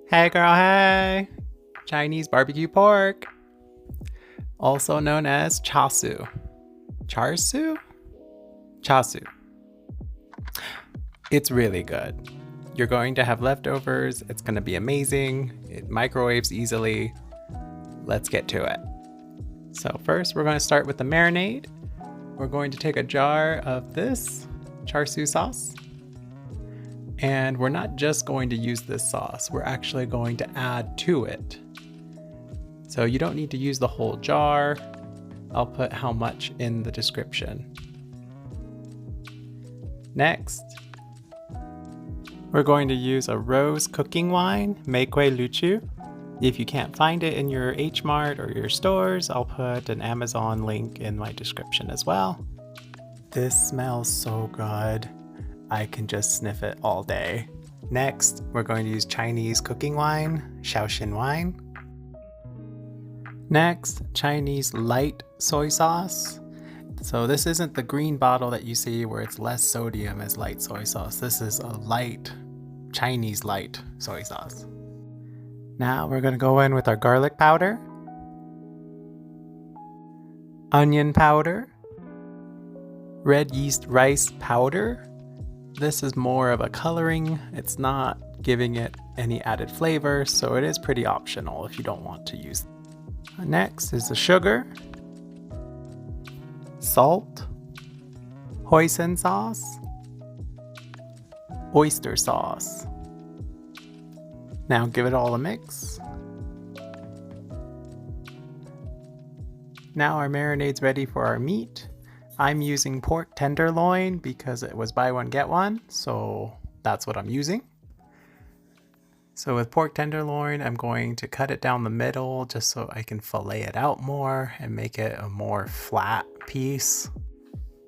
Hey girl, hey! Chinese barbecue pork, also known as char siu. Char siu? Char siu. It's really good. You're going to have leftovers. It's going to be amazing. It microwaves easily. Let's get to it. So first we're going to start with the marinade. We're going to take a jar of this char siu sauce. And we're not just going to use this sauce, we're actually going to add to it. So you don't need to use the whole jar. I'll put how much in the description. Next, we're going to use a rose cooking wine, Meikui Luchu. If you can't find it in your H Mart or your stores, I'll put an Amazon link in my description as well. This smells so good. I can just sniff it all day. Next, we're going to use Chinese cooking wine, Shaoxing wine. Next, Chinese light soy sauce. So this isn't the green bottle that you see where it's less sodium as light soy sauce. This is a light, Chinese light soy sauce. Now we're going to go in with our garlic powder, onion powder, red yeast rice powder. This is more of a coloring. It's not giving it any added flavor, so it is pretty optional if you don't want to use it. Next is the sugar, salt, hoisin sauce, oyster sauce. Now give it all a mix. Now our marinade's ready for our meat. I'm using pork tenderloin because it was buy one get one, so that's what I'm using. So with pork tenderloin, I'm going to cut it down the middle just so I can fillet it out more and make it a more flat piece.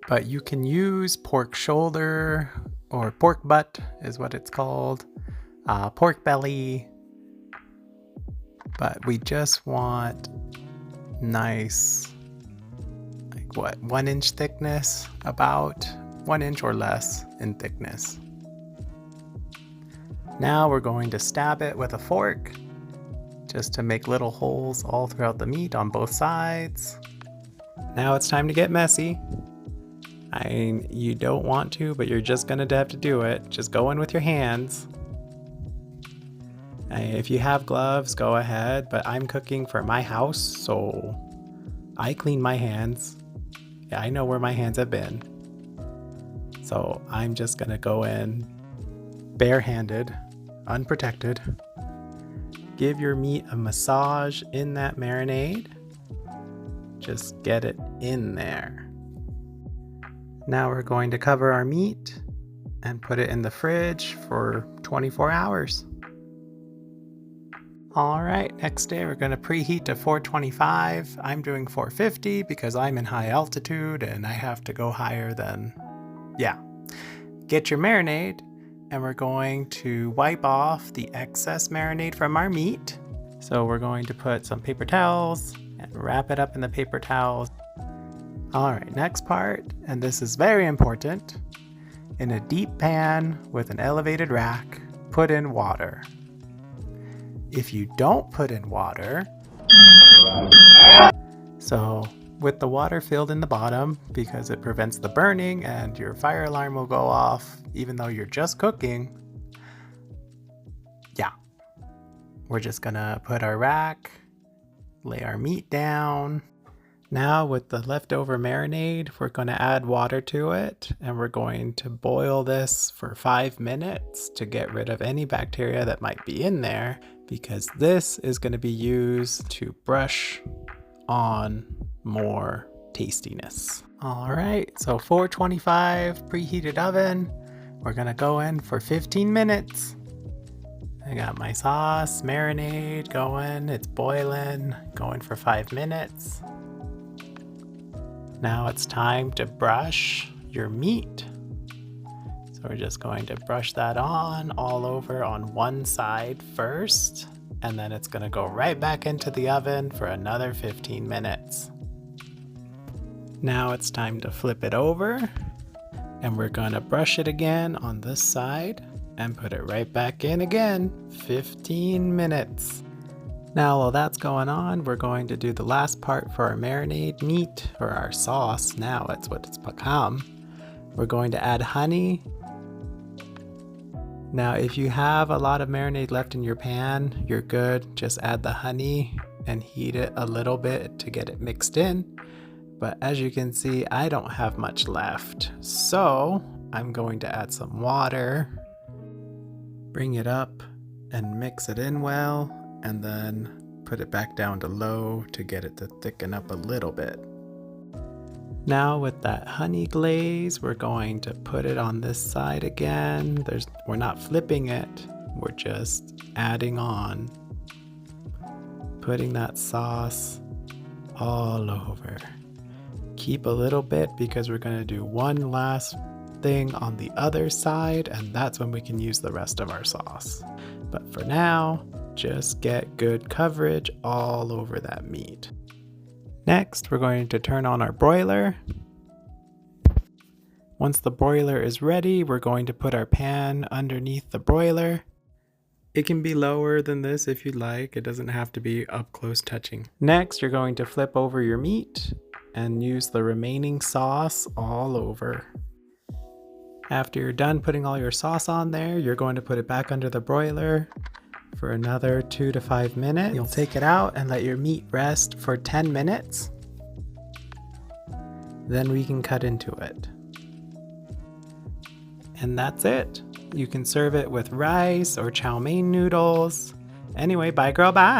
But you can use pork shoulder or pork butt is what it's called, pork belly, but we just want nice, what, 1 inch thickness, about 1 inch or less in thickness. Now we're going to stab it with a fork just to make little holes all throughout the meat on both sides. Now it's time to get messy. You don't want to, but you're just gonna have to do it. Just go in with your hands. If you have gloves, go ahead, but I'm cooking for my house, so I clean my hands. Yeah, I know where my hands have been. So I'm just gonna go in barehanded, unprotected. Give your meat a massage in that marinade. Just get it in there. Now we're going to cover our meat and put it in the fridge for 24 hours. Alright, next day we're going to preheat to 425. I'm doing 450 because I'm in high altitude and I have to go higher than, yeah. Get your marinade and we're going to wipe off the excess marinade from our meat. So we're going to put some paper towels and wrap it up in the paper towels. Alright, next part, and this is very important. In a deep pan with an elevated rack, put in water. If you don't put in water, so with the water filled in the bottom because it prevents the burning and your fire alarm will go off even though you're just cooking, yeah, we're just gonna put our rack, lay our meat down. Now with the leftover marinade, we're going to add water to it and we're going to boil this for 5 minutes to get rid of any bacteria that might be in there, because this is going to be used to brush on more tastiness. All right, so 425 preheated oven. We're going to go in for 15 minutes. I got my sauce, marinade going, it's boiling, going for 5 minutes. Now it's time to brush your meat. So we're just going to brush that on all over on one side first, and then it's going to go right back into the oven for another 15 minutes. Now it's time to flip it over, and we're going to brush it again on this side, and put it right back in again. 15 minutes. Now while that's going on, we're going to do the last part for our marinade meat, or our sauce. Now it's what it's become. We're going to add honey. Now if you have a lot of marinade left in your pan, you're good. Just add the honey and heat it a little bit to get it mixed in. But as you can see, I don't have much left. So I'm going to add some water, bring it up and mix it in well, and then put it back down to low to get it to thicken up a little bit. Now with that honey glaze, we're going to put it on this side again. We're not flipping it, we're just adding on. Putting that sauce all over. Keep a little bit because we're going to do one last thing on the other side, and that's when we can use the rest of our sauce. But for now, just get good coverage all over that meat. Next, we're going to turn on our broiler. Once the broiler is ready, we're going to put our pan underneath the broiler. It can be lower than this if you'd like. It doesn't have to be up close touching. Next, you're going to flip over your meat and use the remaining sauce all over. After you're done putting all your sauce on there, you're going to put it back under the broiler for another 2 to 5 minutes. You'll take it out and let your meat rest for 10 minutes. Then we can cut into it. And that's it. You can serve it with rice or chow mein noodles. Anyway, bye girl, bye.